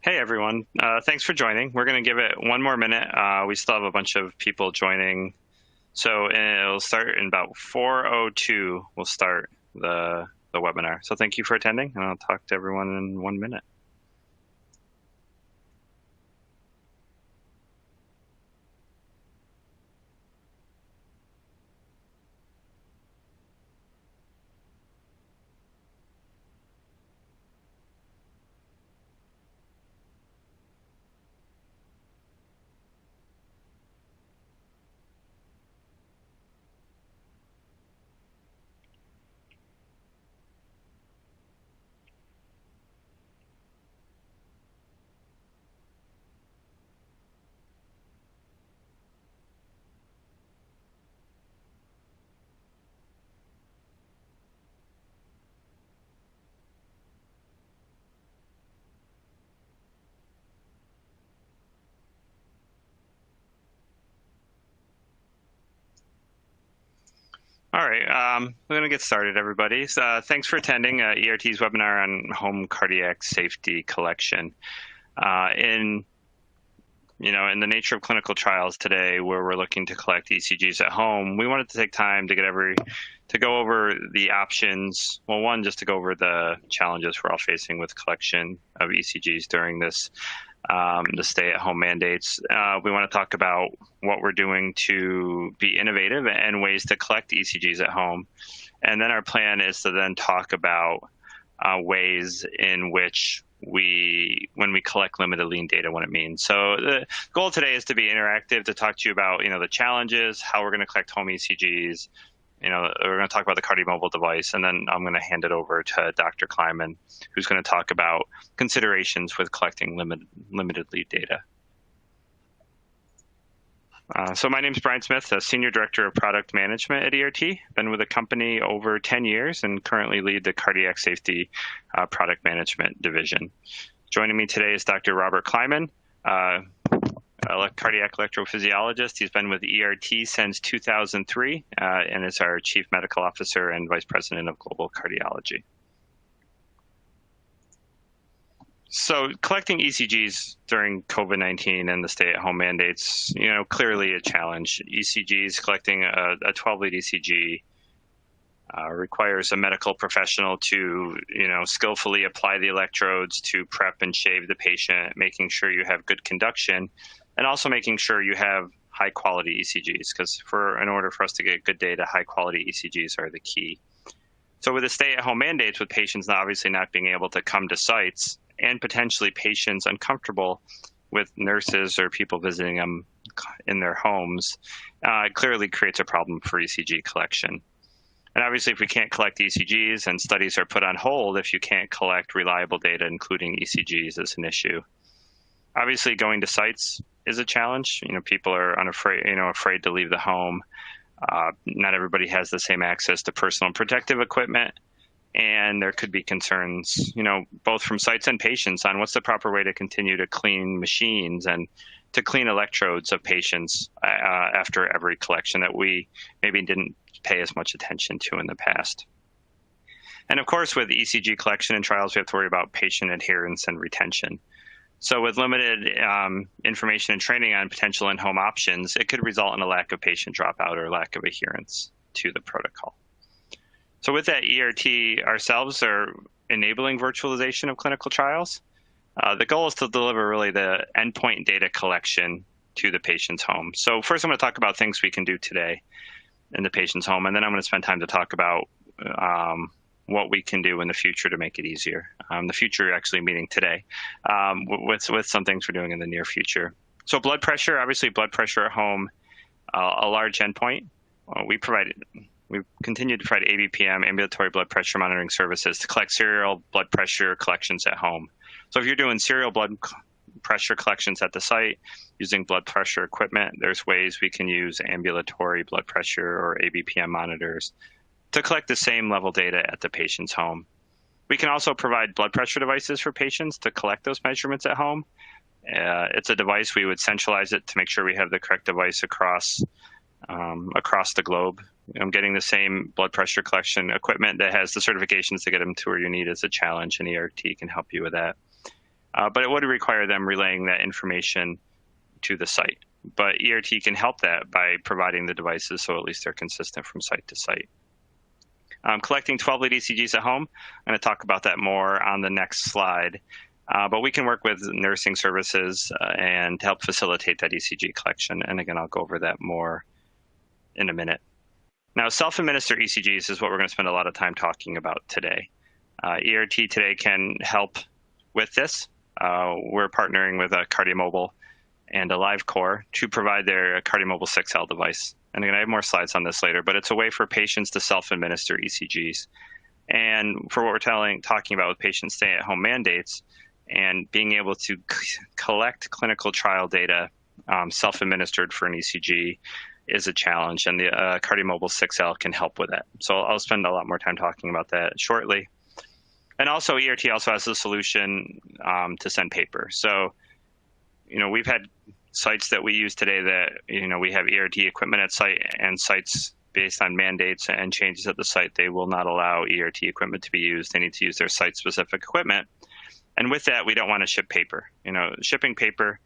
Hey everyone, thanks for joining. We're going to give it one more minute. We still have a bunch of people joining, so it'll start in about 4:02. We'll start the webinar. So thank you for attending, and I'll talk to everyone in 1 minute. All right, we're going to get started, everybody. So, thanks for attending ERT's webinar on home cardiac safety collection. In the nature of clinical trials today, where we're looking to collect ECGs at home, we wanted to take time to go over the options. Well, one, just to go over the challenges we're all facing with collection of ECGs during this the stay-at-home mandates. We want to talk about what we're doing to be innovative and ways to collect ECGs at home. And then our plan is to then talk about ways in which when we collect limited lean data, what it means. So the goal today is to be interactive, to talk to you about the challenges, how we're going to collect home ECGs. We're going to talk about the CardioMobile device, and then I'm going to hand it over to Dr. Kleiman, who's going to talk about considerations with collecting limited lead data. So my name is Brian Smith, a Senior Director of Product Management at ERT. Been with the company over 10 years and currently lead the Cardiac Safety Product Management Division. Joining me today is Dr. Robert Kleiman, a cardiac electrophysiologist. He's been with ERT since 2003 and is our Chief Medical Officer and Vice President of Global Cardiology. So collecting ECGs during COVID-19 and the stay-at-home mandates, clearly a challenge. ECGs, collecting a 12-lead ECG requires a medical professional to, skillfully apply the electrodes, to prep and shave the patient, making sure you have good conduction, and also making sure you have high-quality ECGs, because in order for us to get good data, high-quality ECGs are the key. So with the stay-at-home mandates, with patients obviously not being able to come to sites, and potentially patients uncomfortable with nurses or people visiting them in their homes, it clearly creates a problem for ECG collection. And obviously, if we can't collect ECGs, and studies are put on hold if you can't collect reliable data, including ECGs, is an issue. Obviously, going to sites is a challenge. People are afraid to leave the home. Not everybody has the same access to personal protective equipment. And there could be concerns, both from sites and patients, on what's the proper way to continue to clean machines and to clean electrodes of patients after every collection that we maybe didn't pay as much attention to in the past. And of course, with ECG collection and trials, we have to worry about patient adherence and retention. So with limited information and training on potential in-home options, it could result in a lack of patient dropout or lack of adherence to the protocol. So with that, ERT ourselves are enabling virtualization of clinical trials. The goal is to deliver really the endpoint data collection to the patient's home. So first, I'm going to talk about things we can do today in the patient's home, and then I'm going to spend time to talk about what we can do in the future to make it easier. The future actually meaning today, with some things we're doing in the near future. So blood pressure, obviously blood pressure at home, a large endpoint. We continue to provide ABPM, ambulatory blood pressure monitoring services, to collect serial blood pressure collections at home. So if you're doing serial blood pressure collections at the site using blood pressure equipment, there's ways we can use ambulatory blood pressure or ABPM monitors to collect the same level data at the patient's home. We can also provide blood pressure devices for patients to collect those measurements at home. It's a device, we would centralize it to make sure we have the correct device across the globe. Getting the same blood pressure collection equipment that has the certifications to get them to where you need is a challenge, and ERT can help you with that. but it would require them relaying that information to the site. But ERT can help that by providing the devices so at least they're consistent from site to site. Collecting 12-lead ECGs at home, I'm going to talk about that more on the next slide. But we can work with nursing services and help facilitate that ECG collection. And again, I'll go over that more in a minute. Now, self-administered ECGs is what we're going to spend a lot of time talking about today. ERT today can help with this. We're partnering with CardioMobile and AliveCor to provide their CardioMobile 6L device. And again, I have more slides on this later, but it's a way for patients to self-administer ECGs. And for what we're talking about with patient stay-at-home mandates and being able to collect clinical trial data self-administered for an ECG is a challenge, and the CardioMobile 6L can help with that. So I'll spend a lot more time talking about that shortly. And also, ERT also has a solution to send paper. So, we've had sites that we use today that, we have ERT equipment at site, and sites based on mandates and changes at the site, they will not allow ERT equipment to be used. They need to use their site-specific equipment. And with that, we don't want to ship paper. Shipping paper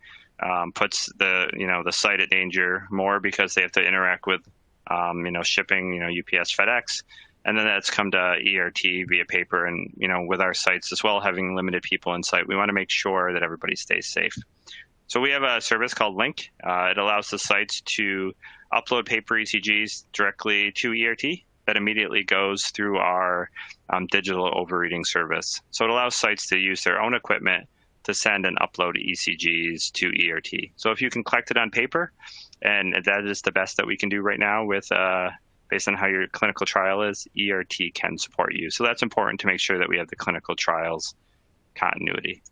puts the site at danger more because they have to interact with, shipping, UPS, FedEx. And then that's come to ERT via paper. And, with our sites as well, having limited people in site, we want to make sure that everybody stays safe. So we have a service called Link. It allows the sites to upload paper ECGs directly to ERT that immediately goes through our digital overreading service. So it allows sites to use their own equipment to send and upload ECGs to ERT. So if you can collect it on paper, and that is the best that we can do right now with based on how your clinical trial is, ERT can support you. So that's important to make sure that we have the clinical trials continuity.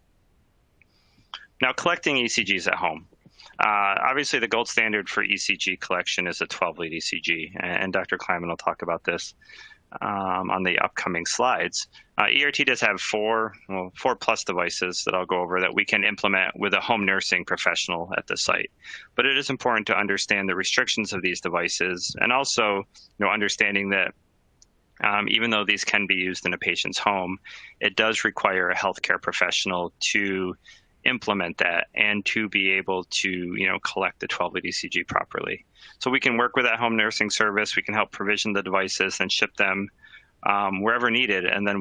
Now, collecting ECGs at home. Obviously, the gold standard for ECG collection is a 12-lead ECG, and Dr. Kleiman will talk about this on the upcoming slides. ERT does have four plus devices that I'll go over that we can implement with a home nursing professional at the site. But it is important to understand the restrictions of these devices, and also understanding that even though these can be used in a patient's home, it does require a healthcare professional to implement that and to be able to collect the 12-lead ECG properly. So we can work with that home nursing service. We can help provision the devices and ship them wherever needed, and then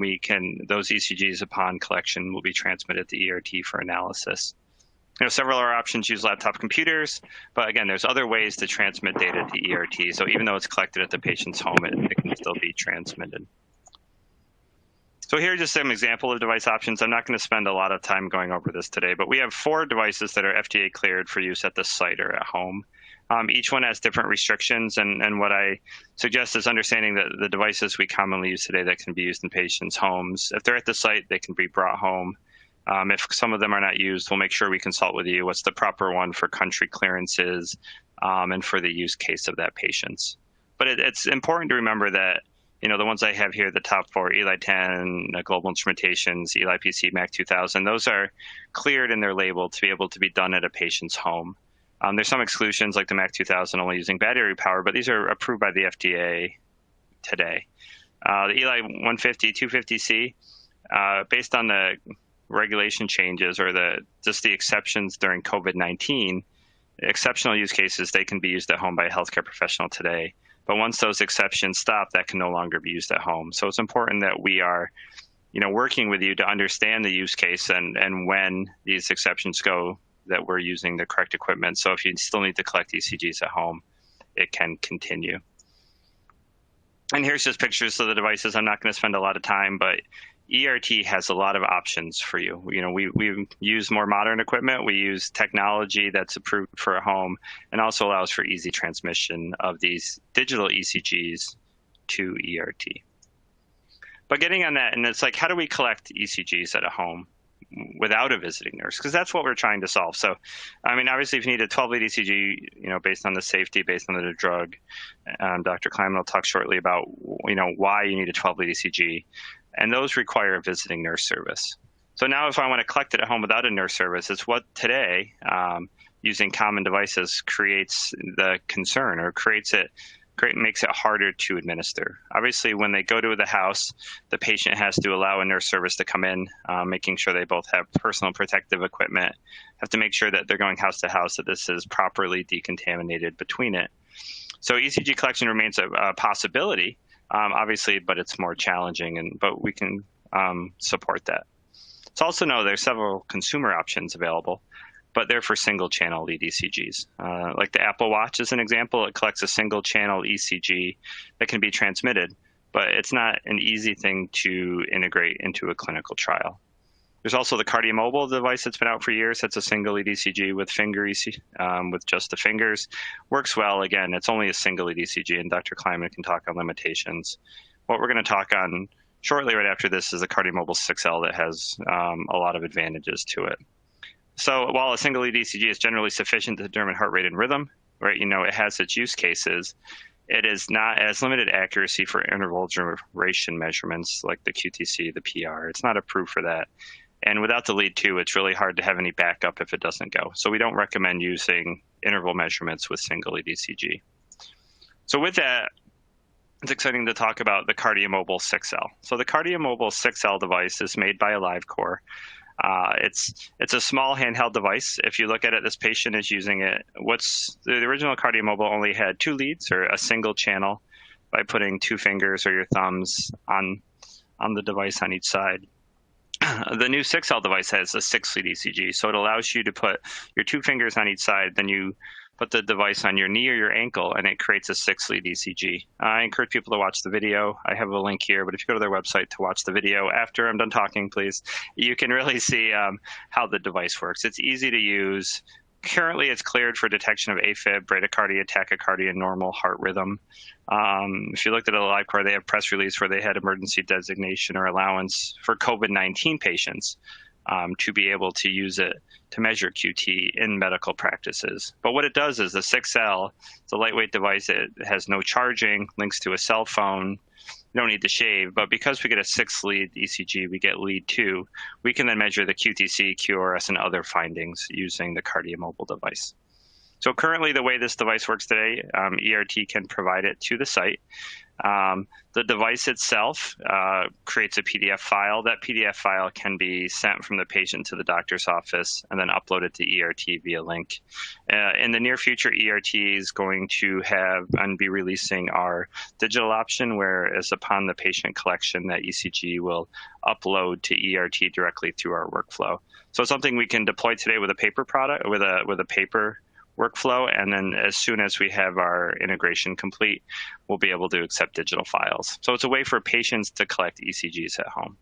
those ECGs upon collection will be transmitted to ERT for analysis. Several of our options use laptop computers, but again, there's other ways to transmit data to ERT. So even though it's collected at the patient's home, it can still be transmitted. So here are just some example of device options. I'm not going to spend a lot of time going over this today, but we have 4 devices that are FDA cleared for use at the site or at home. Each one has different restrictions, and what I suggest is understanding that the devices we commonly use today that can be used in patients' homes, if they're at the site, they can be brought home. If some of them are not used, we'll make sure we consult with you what's the proper one for country clearances and for the use case of that patient's. But it's important to remember that the ones I have here, the top 4, Eli 10, Global Instrumentations, Eli PC, Mac 2000, those are cleared in their label to be able to be done at a patient's home. There's some exclusions like the Mac 2000 only using battery power, but these are approved by the FDA today. The Eli 150, 250C, based on the regulation changes or just the exceptions during COVID-19, exceptional use cases, they can be used at home by a healthcare professional today. But once those exceptions stop, that can no longer be used at home. So it's important that we are, working with you to understand the use case and when these exceptions go, that we're using the correct equipment. So if you still need to collect ECGs at home, it can continue. And here's just pictures of the devices. I'm not going to spend a lot of time, but ERT has a lot of options for you. We use more modern equipment. We use technology that's approved for a home and also allows for easy transmission of these digital ECGs to ERT. But getting on that, and it's like, how do we collect ECGs at a home without a visiting nurse? Because that's what we're trying to solve. So, obviously, if you need a 12-lead ECG, based on the safety, based on the drug, Dr. Kleiman will talk shortly about, why you need a 12-lead ECG. And those require a visiting nurse service. So now if I want to collect it at home without a nurse service, it's what today, using common devices, creates the concern or creates it makes it harder to administer. Obviously, when they go to the house, the patient has to allow a nurse service to come in, making sure they both have personal protective equipment, have to make sure that they're going house to house, that this is properly decontaminated between it. So ECG collection remains a possibility, obviously, but it's more challenging, but we can support that. So also know there's several consumer options available, but they're for single channel lead ECGs. Like the Apple Watch is an example. It collects a single channel ECG that can be transmitted, but it's not an easy thing to integrate into a clinical trial. There's also the KardioMobile device that's been out for years. That's a single lead ECG with finger ECG, with just the fingers. Works well. Again, it's only a single lead ECG, and Dr. Kleiman can talk on limitations. What we're going to talk on shortly right after this is the KardioMobile 6L that has a lot of advantages to it. So while a single lead ECG is generally sufficient to determine heart rate and rhythm, right, it has its use cases. It is not as limited accuracy for interval duration measurements like the QTC, the PR. It's not approved for that. And without the lead 2, it's really hard to have any backup if it doesn't go. So we don't recommend using interval measurements with single lead ECG. So with that, it's exciting to talk about the KardioMobile 6L. So the KardioMobile 6L device is made by AliveCor. It's a small handheld device. If you look at it, this patient is using it. The original KardioMobile only had 2 leads or a single channel by putting 2 fingers or your thumbs on the device on each side. The new 6L device has a 6-lead ECG, so it allows you to put your 2 fingers on each side, then you put the device on your knee or your ankle, and it creates a 6-lead ECG. I encourage people to watch the video. I have a link here, but if you go to their website to watch the video after I'm done talking, please, you can really see how the device works. It's easy to use. Currently, it's cleared for detection of AFib, bradycardia, tachycardia, normal heart rhythm. If you looked at AliveCor, they have press release where they had emergency designation or allowance for COVID-19 patients to be able to use it to measure QT in medical practices. But what it does is the 6L, it's a lightweight device. It has no charging, links to a cell phone. You don't need to shave, but because we get a 6-lead ECG, we get lead 2, we can then measure the QTC, QRS, and other findings using the KardioMobile device. So currently, the way this device works today, ERT can provide it to the site. The device itself creates a PDF file. That PDF file can be sent from the patient to the doctor's office and then uploaded to ERT via link. In the near future, ERT is going to have and be releasing our digital option, whereas upon the patient collection, that ECG will upload to ERT directly through our workflow. So it's something we can deploy today with a paper product, with a paper workflow, and then as soon as we have our integration complete, we'll be able to accept digital files. So it's a way for patients to collect ECGs at home.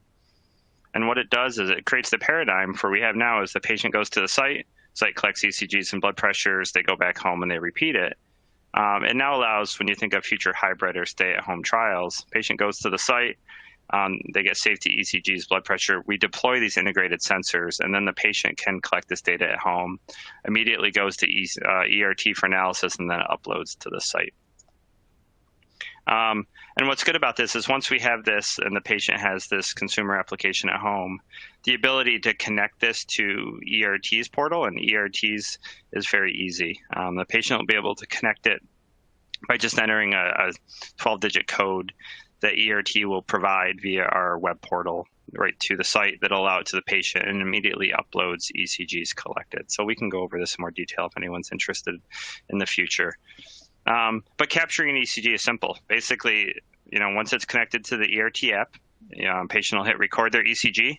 And what it does is it creates the paradigm for we have now is the patient goes to the site collects ECGs and blood pressures, they go back home and they repeat it. It now allows, when you think of future hybrid or stay-at-home trials, patient goes to the site, they get safety ECGs, blood pressure. We deploy these integrated sensors, and then the patient can collect this data at home, immediately goes to ERT for analysis, and then uploads to the site. And what's good about this is once we have this and the patient has this consumer application at home, the ability to connect this to ERT's portal, and ERT's is very easy. The patient will be able to connect it by just entering a 12-digit code that ERT will provide via our web portal right to the site that'll allow it to the patient and immediately uploads ECGs collected. So we can go over this in more detail if anyone's interested in the future. But capturing an ECG is simple. Basically, once it's connected to the ERT app, patient will hit record their ECG,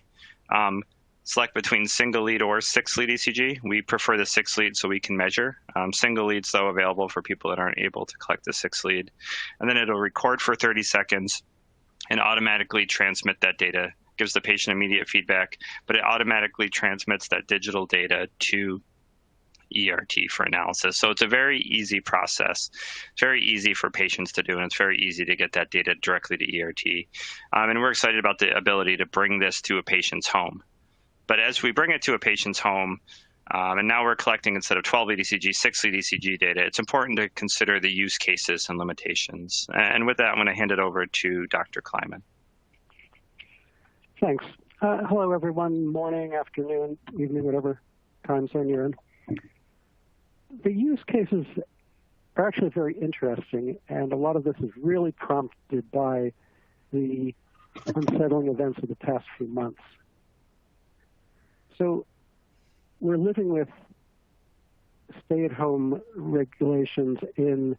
select between single lead or 6-lead ECG. We prefer the 6-lead so we can measure. Single leads, though, available for people that aren't able to collect the 6-lead. And then it'll record for 30 seconds and automatically transmit that data, gives the patient immediate feedback, but it automatically transmits that digital data to ERT for analysis. So it's a very easy process. It's very easy for patients to do, and it's very easy to get that data directly to ERT. And we're excited about the ability to bring this to a patient's home. But as we bring it to a patient's home, and now we're collecting, instead of 12-lead ECG, 6-lead ECG data, it's important to consider the use cases and limitations. And with that, I'm going to hand it over to Dr. Kleiman. Thanks. Hello, everyone. Morning, afternoon, evening, whatever time zone you're in. The use cases are actually very interesting, and a lot of this is really prompted by the unsettling events of the past few months. So we're living with stay-at-home regulations in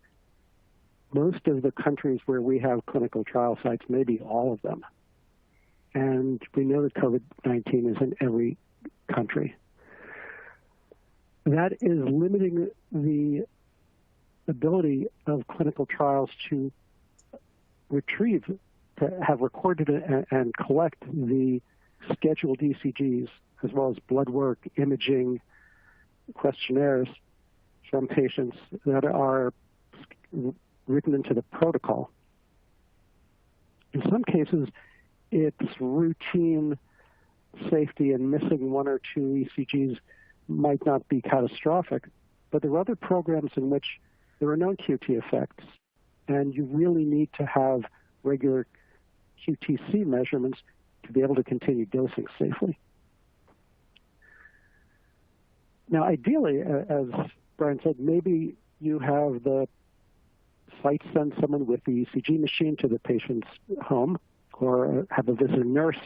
most of the countries where we have clinical trial sites, maybe all of them. And we know that COVID-19 is in every country. That is limiting the ability of clinical trials to retrieve, to have recorded and collect the scheduled ECGs, as well as blood work, imaging, questionnaires from patients that are written into the protocol. In some cases, it's routine safety, and missing one or two ECGs might not be catastrophic, but there are other programs in which there are no QT effects, and you really need to have regular QTc measurements to be able to continue dosing safely. Now, ideally, as Brian said, maybe you have the site send someone with the ECG machine to the patient's home, or have a visiting nurse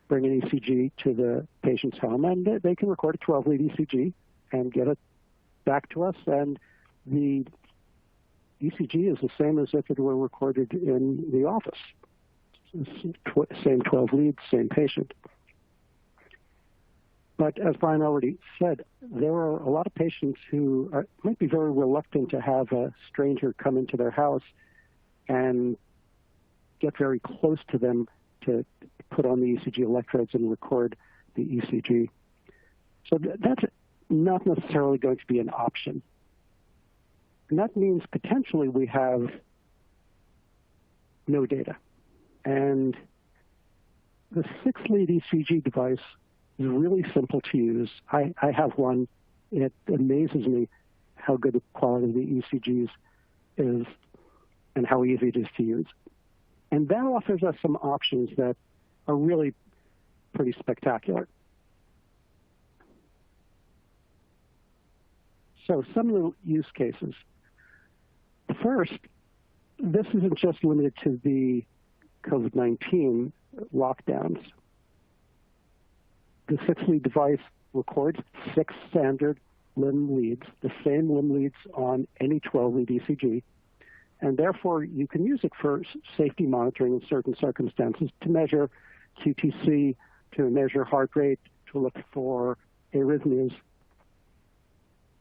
bring an ECG to the patient's home, and they can record a 12-lead ECG and get it back to us, and the ECG is the same as if it were recorded in the office. Same 12 leads, same patient. But as Brian already said, there are a lot of patients who might be very reluctant to have a stranger come into their house and get very close to them to put on the ECG electrodes and record the ECG. So that's not necessarily going to be an option. And that means potentially we have no data. And the 6-lead ECG device is really simple to use. I have one. It amazes me how good the quality of the ECGs is and how easy it is to use. And that offers us some options that are really pretty spectacular. So some of the use cases. First, this isn't just limited to the COVID-19 lockdowns. The 6-lead device records 6 standard limb leads, the same limb leads on any 12-lead ECG, and therefore you can use it for safety monitoring in certain circumstances to measure QTc, to measure heart rate, to look for arrhythmias,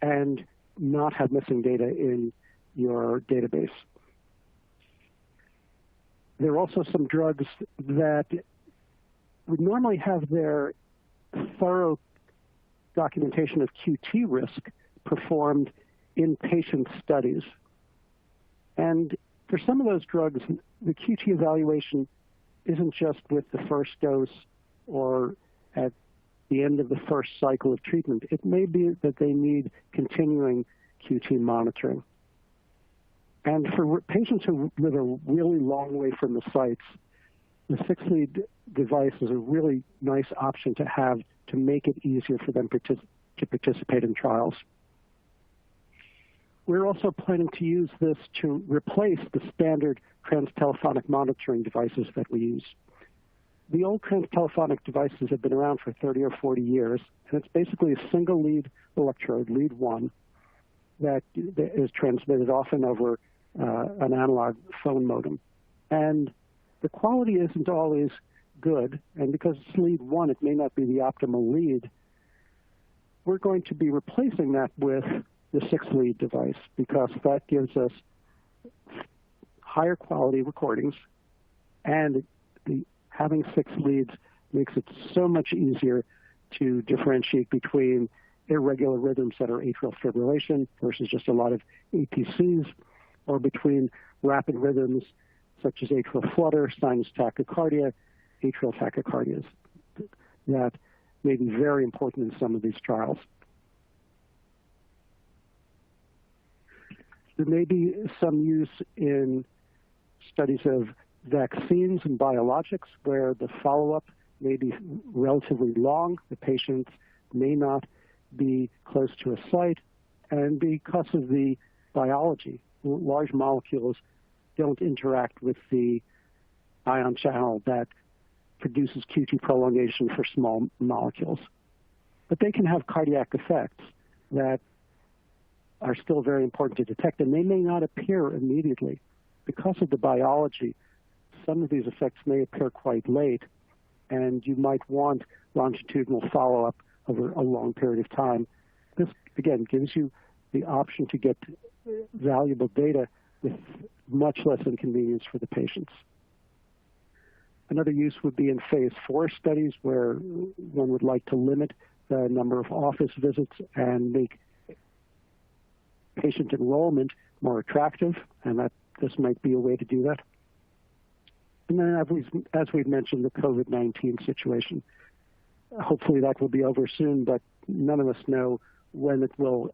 and not have missing data in your database. There are also some drugs that would normally have their thorough documentation of QT risk performed in patient studies. And for some of those drugs, the QT evaluation isn't just with the first dose or at the end of the first cycle of treatment. It may be that they need continuing QT monitoring. And for patients who live a really long way from the sites, the 6-lead device is a really nice option to have to make it easier for them to participate in trials. We're also planning to use this to replace the standard transtelephonic monitoring devices that we use. The old transtelephonic devices have been around for 30 or 40 years, and it's basically a single lead electrode, lead 1, that is transmitted often over an analog phone modem. And the quality isn't always good, and because it's lead 1, it may not be the optimal lead. We're going to be replacing that with the 6-lead device because that gives us higher quality recordings, and having 6 leads makes it so much easier to differentiate between irregular rhythms that are atrial fibrillation versus just a lot of APCs, or between rapid rhythms such as atrial flutter, sinus tachycardia, atrial tachycardias that may be very important in some of these trials. There may be some use in studies of vaccines and biologics where the follow-up may be relatively long. The patients may not be close to a site, and because of the biology. Large molecules don't interact with the ion channel that produces QT prolongation for small molecules. But they can have cardiac effects that are still very important to detect, and they may not appear immediately. Because of the biology, some of these effects may appear quite late, and you might want longitudinal follow-up over a long period of time. This, again, gives you the option to get valuable data with much less inconvenience for the patients. Another use would be in phase 4 studies where one would like to limit the number of office visits and make patient enrollment more attractive, and that this might be a way to do that. And then, as we've mentioned, the COVID-19 situation. Hopefully that will be over soon, but none of us know when it will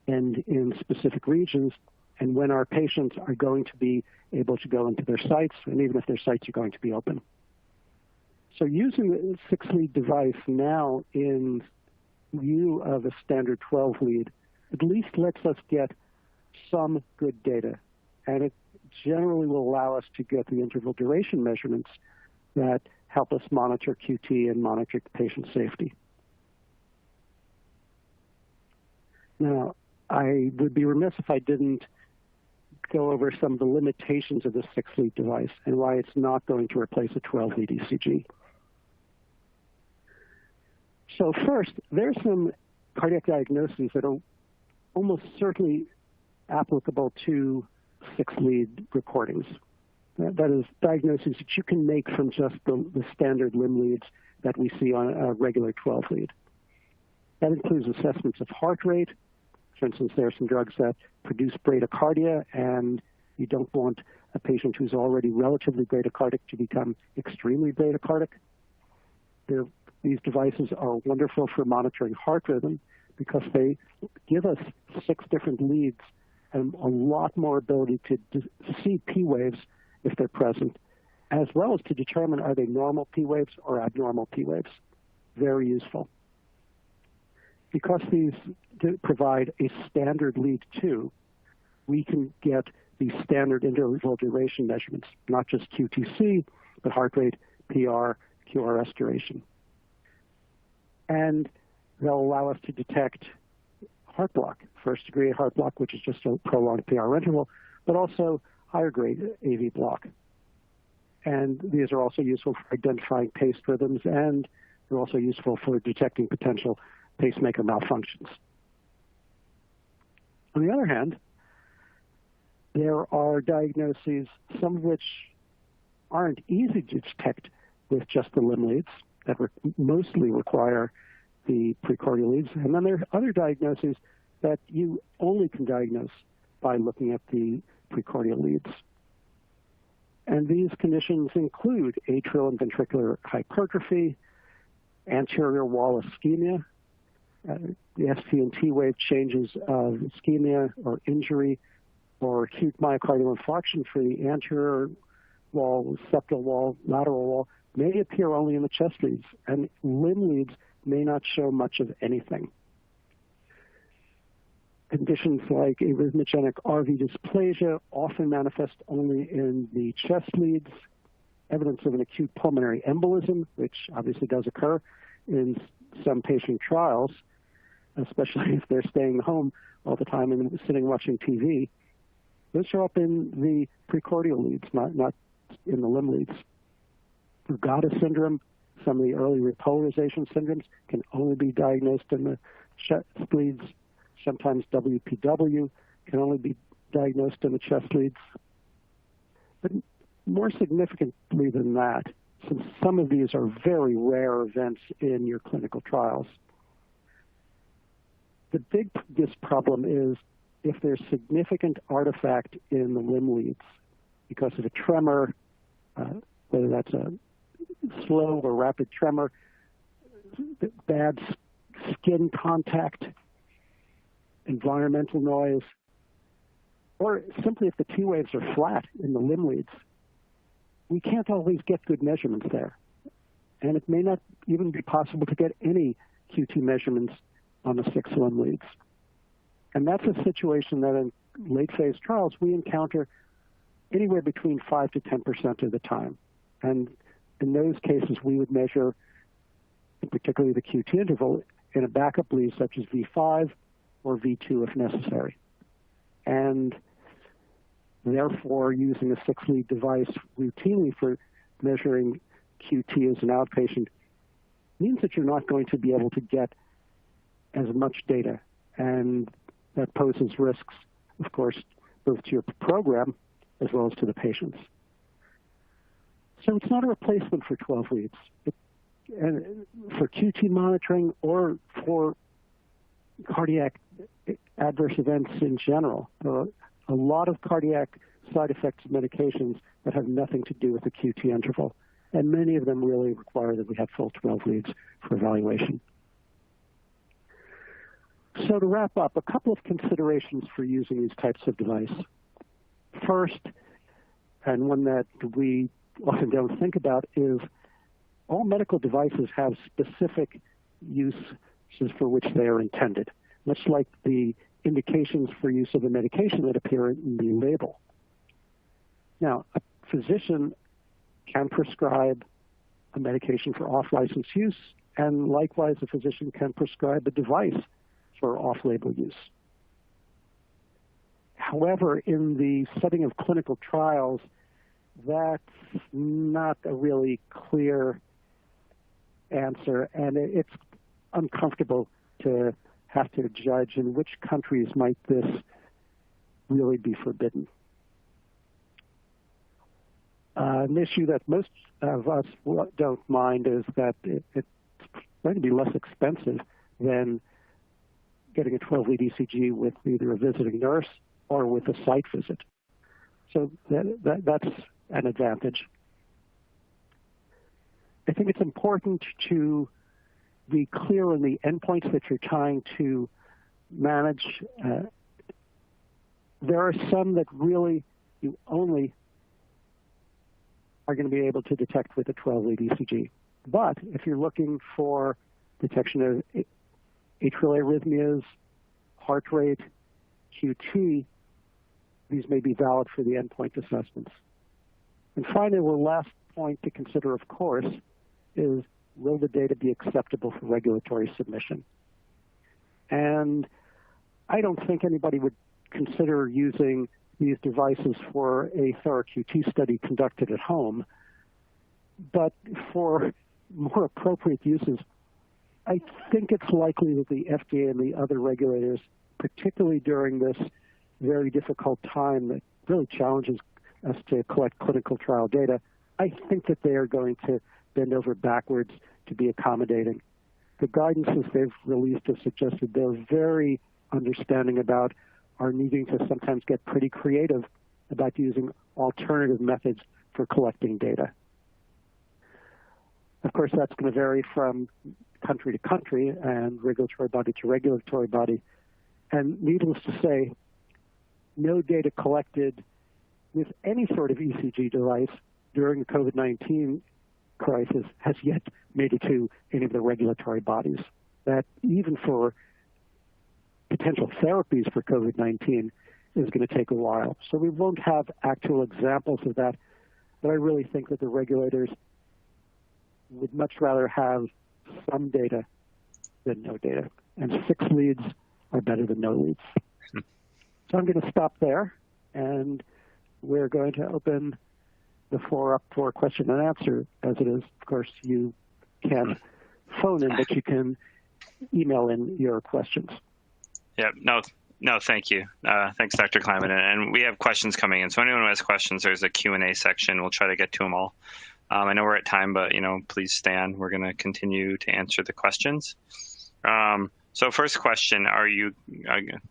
end in specific regions and when our patients are going to be able to go into their sites, and even if their sites are going to be open. So using the 6-lead device now in lieu of a standard 12-lead at least lets us get some good data, and it generally will allow us to get the interval duration measurements that help us monitor QT and monitor patient safety. Now, I would be remiss if I didn't go over some of the limitations of the 6-lead device and why it's not going to replace a 12-lead ECG. So first, there's some cardiac diagnoses that are almost certainly applicable to 6-lead recordings. That is, diagnoses that you can make from just the standard limb leads that we see on a regular 12-lead. That includes assessments of heart rate. For instance, there are some drugs that produce bradycardia, and you don't want a patient who's already relatively bradycardic to become extremely bradycardic. These devices are wonderful for monitoring heart rhythm because they give us 6 different leads and a lot more ability to see P waves if they're present, as well as to determine are they normal P waves or abnormal P waves. Very useful. Because these provide a standard lead too, we can get the standard interval duration measurements, not just QTC, but heart rate, PR, QRS duration. And they'll allow us to detect heart block, first degree heart block, which is just a prolonged PR interval, but also higher grade AV block. And these are also useful for identifying paced rhythms, and they're also useful for detecting potential pacemaker malfunctions. On the other hand, there are diagnoses, some of which aren't easy to detect with just the limb leads, that mostly require the precordial leads. And then there are other diagnoses that you only can diagnose by looking at the precordial leads. And these conditions include atrial and ventricular hypertrophy, anterior wall ischemia, the ST and T wave changes of ischemia or injury, or acute myocardial infarction for the anterior wall, septal wall, lateral wall, may appear only in the chest leads, and limb leads may not show much of anything. Conditions like arrhythmogenic RV dysplasia often manifest only in the chest leads. Evidence of an acute pulmonary embolism, which obviously does occur in some patient trials, especially if they're staying home all the time and sitting watching TV. Those show up in the precordial leads, not in the limb leads. Brugada syndrome, some of the early repolarization syndromes can only be diagnosed in the chest leads. Sometimes WPW can only be diagnosed in the chest leads. But more significantly than that, since some of these are very rare events in your clinical trials, the biggest problem is if there's significant artifact in the limb leads because of a tremor, whether that's a slow or rapid tremor, bad skin contact, environmental noise, or simply if the T waves are flat in the limb leads, we can't always get good measurements there. And it may not even be possible to get any QT measurements on the 6 limb leads. And that's a situation that late phase trials, we encounter anywhere between 5 to 10% of the time. And in those cases, we would measure, particularly the QT interval, in a backup lead such as V5 or V2 if necessary. And therefore, using a 6-lead device routinely for measuring QT as an outpatient means that you're not going to be able to get as much data. And that poses risks, of course, both to your program as well as to the patients. So it's not a replacement for 12 leads. For QT monitoring or for cardiac adverse events in general. There are a lot of cardiac side effects of medications that have nothing to do with the QT interval, and many of them really require that we have full 12 leads for evaluation. So to wrap up, a couple of considerations for using these types of device. First, and one that we often don't think about, is all medical devices have specific uses for which they are intended, much like the indications for use of the medication that appear in the label. Now, a physician can prescribe a medication for off-license use, and likewise, a physician can prescribe a device for off-label use. However, in the setting of clinical trials, that's not a really clear answer, and it's uncomfortable to have to judge in which countries might this really be forbidden. An issue that most of us don't mind is that it's going to be less expensive than getting a 12-lead ECG with either a visiting nurse or with a site visit. So that's an advantage. I think it's important to be clear on the endpoints that you're trying to manage. There are some that really you only are going to be able to detect with a 12-lead ECG. But if you're looking for detection of atrial arrhythmias, heart rate, QT, these may be valid for the endpoint assessments. And finally, the last point to consider, of course, is will the data be acceptable for regulatory submission? And I don't think anybody would consider using these devices for a thorough QT study conducted at home. But for more appropriate uses, I think it's likely that the FDA and the other regulators, particularly during this very difficult time that really challenges us to collect clinical trial data, I think that they are going to bend over backwards to be accommodating. The guidances they've released have suggested they're very understanding about our needing to sometimes get pretty creative about using alternative methods for collecting data. Of course, that's going to vary from country to country and regulatory body to regulatory body. And needless to say, no data collected with any sort of ECG device during the COVID-19 crisis has yet made it to any of the regulatory bodies. That even for potential therapies for COVID-19 is going to take a while. So we won't have actual examples of that, but I really think that the regulators would much rather have some data than no data. And 6 leads are better than no leads. So I'm going to stop there, and we're going to open the floor up for question and answer. As it is, of course, you can phone in, but you can email in your questions. Yeah, no, thank you. Thanks, Dr. Kleinman. And we have questions coming in. So anyone who has questions, there's a Q&A section. We'll try to get to them all. I know we're at time, but please stay on. We're going to continue to answer the questions. So first question, are you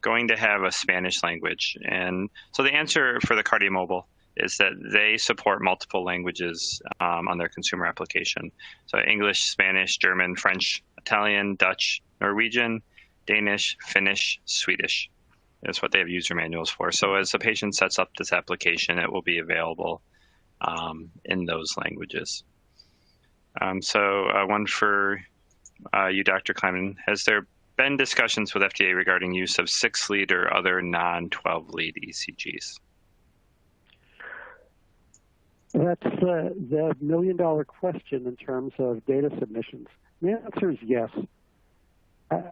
going to have a Spanish language? And so the answer for the KardiaMobile is that they support multiple languages on their consumer application. So English, Spanish, German, French, Italian, Dutch, Norwegian, Danish, Finnish, Swedish. That's what they have user manuals for. So as the patient sets up this application, it will be available in those languages. So one for you, Dr. Kleinman. Has there been discussions with FDA regarding use of 6-lead or other non-12 lead ECGs? That's the million-dollar question in terms of data submissions. The answer is yes.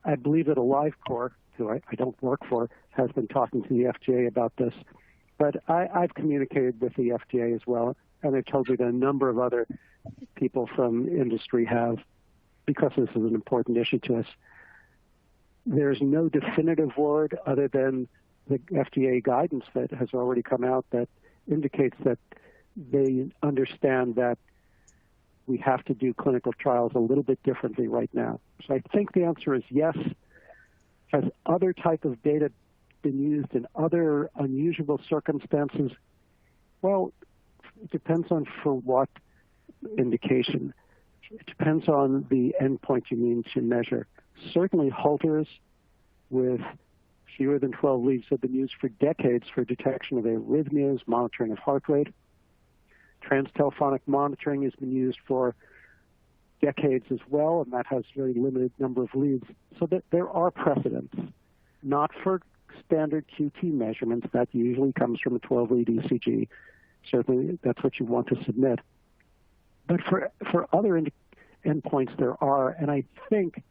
I believe that AliveCor, who I don't work for, has been talking to the FDA about this. But I've communicated with the FDA as well, and they've told me that a number of other people from industry have, because this is an important issue to us. There's no definitive word other than the FDA guidance that has already come out that indicates that they understand that we have to do clinical trials a little bit differently right now. So I think the answer is yes. Has other type of data been used in other unusual circumstances? Well, it depends on for what indication. It depends on the endpoint you mean to measure. Certainly Holters with fewer than 12 leads have been used for decades for detection of arrhythmias, monitoring of heart rate. Transtelephonic monitoring has been used for decades as well, and that has very limited number of leads. So that there are precedents, not for standard QT measurements. That usually comes from a 12-lead ECG. Certainly that's what you want to submit. But for other endpoints there are, and I think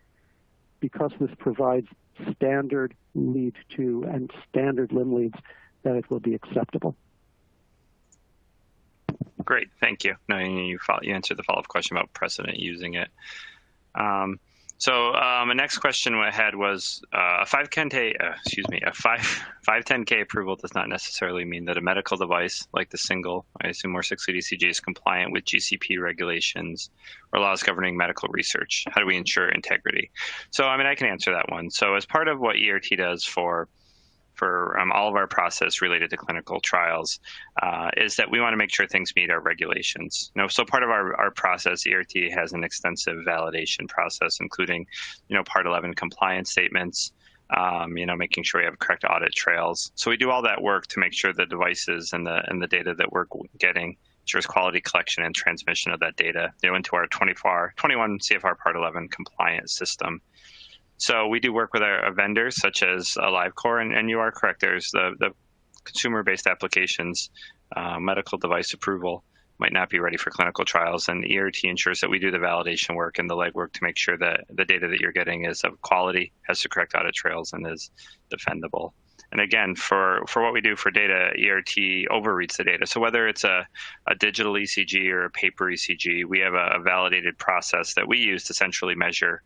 because this provides standard lead 2 and standard limb leads, that it will be acceptable. Great, thank you. No, you answered the follow-up question about precedent using it. The next question I had was a 510K approval does not necessarily mean that a medical device like the single, I assume, or 6-lead ECG is compliant with GCP regulations or laws governing medical research. How do we ensure integrity? So, I can answer that one. So, as part of what ERT does for all of our process related to clinical trials is that we want to make sure things meet our regulations. So part of our process, ERT has an extensive validation process, including, Part 11 compliance statements, making sure we have correct audit trails. So we do all that work to make sure the devices and the data that we're getting ensures quality collection and transmission of that data, into our 21 CFR Part 11 compliance system. So we do work with our vendors such as AliveCor, and you are correct. There's the consumer-based applications, medical device approval might not be ready for clinical trials, and ERT ensures that we do the validation work and the legwork to make sure that the data that you're getting is of quality, has the correct audit trails, and is defendable. And again, for what we do for data, ERT overreads the data. So whether it's a digital ECG or a paper ECG, we have a validated process that we use to centrally measure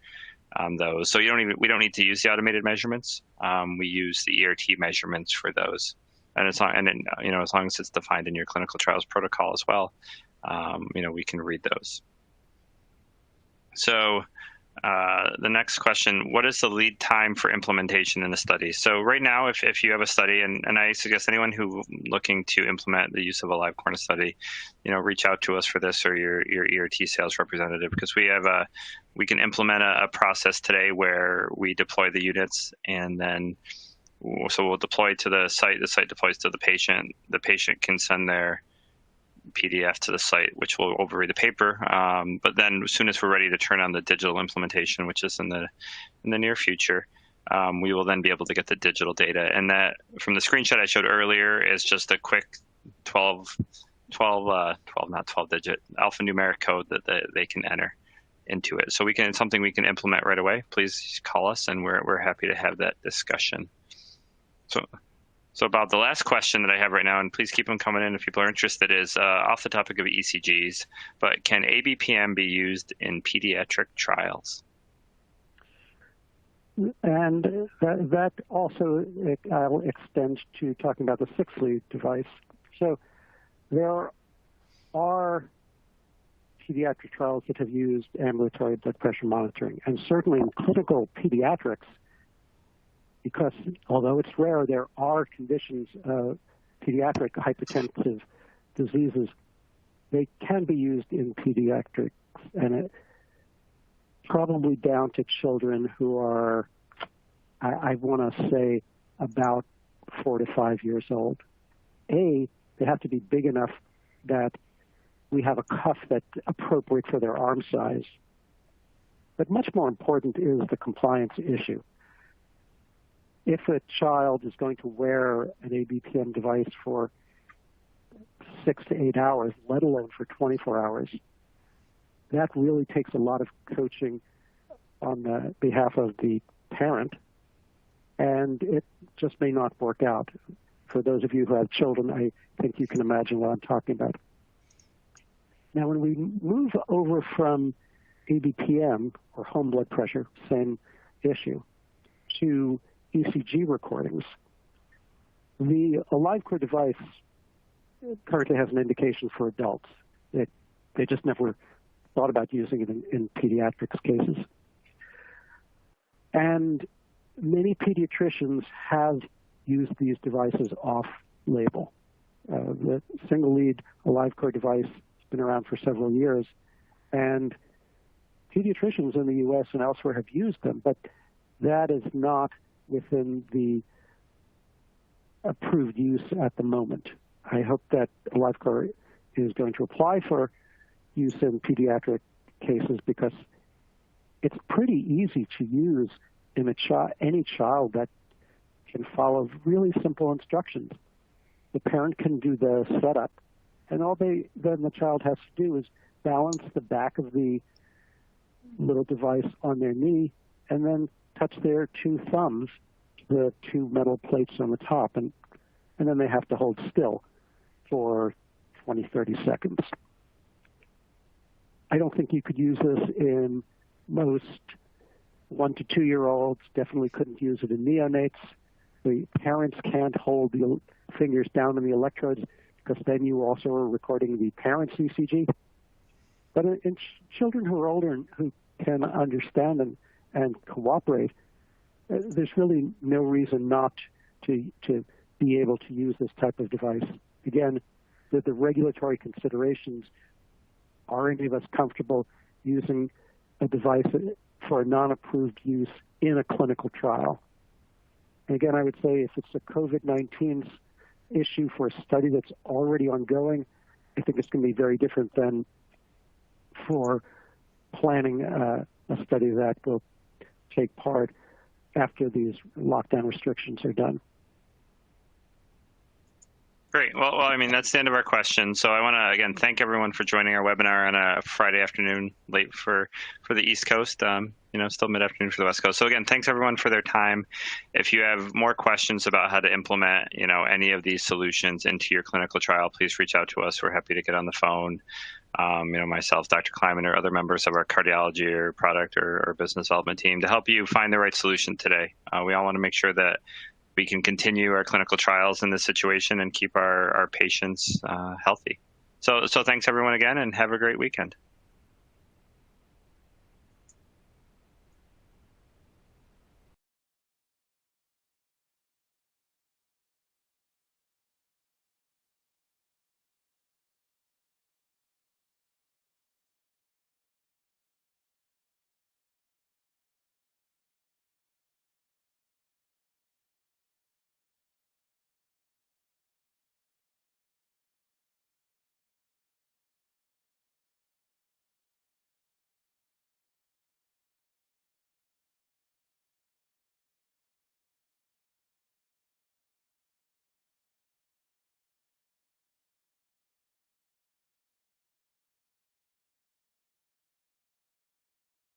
those. So we don't need to use the automated measurements. We use the ERT measurements for those, and as long as it's defined in your clinical trials protocol as well, we can read those. So the next question: what is the lead time for implementation in the study? So right now, if you have a study, and I suggest anyone who looking to implement the use of AliveCor in a study, reach out to us for this, or your ERT sales representative, because we can implement a process today where we deploy the units, and then we'll deploy to the site deploys to the patient can send their PDF to the site, which will overread the paper. But then as soon as we're ready to turn on the digital implementation, which is in the near future, we will then be able to get the digital data. And that, from the screenshot I showed earlier, is just a quick 12-digit alphanumeric code that they can enter into it. So it's something we can implement right away. Please call us, and we're happy to have that discussion. So about the last question that I have right now, and please keep them coming in if people are interested, is off the topic of ECGs, but can ABPM be used in pediatric trials? And that also I'll extend to talking about the 6-lead device. So there are pediatric trials that have used ambulatory blood pressure monitoring, and certainly in clinical pediatrics, because although it's rare, there are conditions of pediatric hypertensive diseases. They can be used in pediatrics, and it probably down to children who are, I want to say, about 4 to 5 years old. They have to be big enough that we have a cuff that's appropriate for their arm size. But much more important is the compliance issue. if a child is going to wear an ABPM device for 6 to 8 hours, let alone for 24 hours, that really takes a lot of coaching on the behalf of the parent, and it just may not work out. For those of you who have children, I think you can imagine what I'm talking about. Now, when we move over from ABPM, or home blood pressure, same issue, to ECG recordings, the AliveCor device currently has an indication for adults. They just never thought about using it in pediatrics cases. And many pediatricians have used these devices off-label. The single-lead AliveCor device has been around for several years, and pediatricians in the U.S. and elsewhere have used them, but that is not within the approved use at the moment. I hope that AliveCor is going to apply for use in pediatric cases because it's pretty easy to use in any child that can follow really simple instructions. The parent can do the setup, and all then the child has to do is balance the back of the little device on their knee and then touch their two thumbs to the two metal plates on the top, and then they have to hold still for 20, 30 seconds. I don't think you could use this in most 1 to 2 year olds, definitely couldn't use it in neonates. The parents can't hold the fingers down on the electrodes because then you also are recording the parent's ECG. But in children who are older and who can understand and cooperate, there's really no reason not to be able to use this type of device. Again, the regulatory considerations, are any of us comfortable using a device for a non-approved use in a clinical trial? And again, I would say if it's a COVID-19 issue for a study that's already ongoing, I think it's going to be very different than for planning a study that will take part after these lockdown restrictions are done. Great. Well, I mean, that's the end of our questions. So I want to, again, thank everyone for joining our webinar on a Friday afternoon, late for the East Coast, still mid-afternoon for the West Coast. So again, thanks everyone for their time. If you have more questions about how to implement, any of these solutions into your clinical trial, please reach out to us. We're happy to get on the phone. Myself, Dr. Kleiman, or other members of our cardiology or product or business development team to help you find the right solution today. We all want to make sure that we can continue our clinical trials in this situation and keep our patients healthy. So thanks everyone again, and have a great weekend.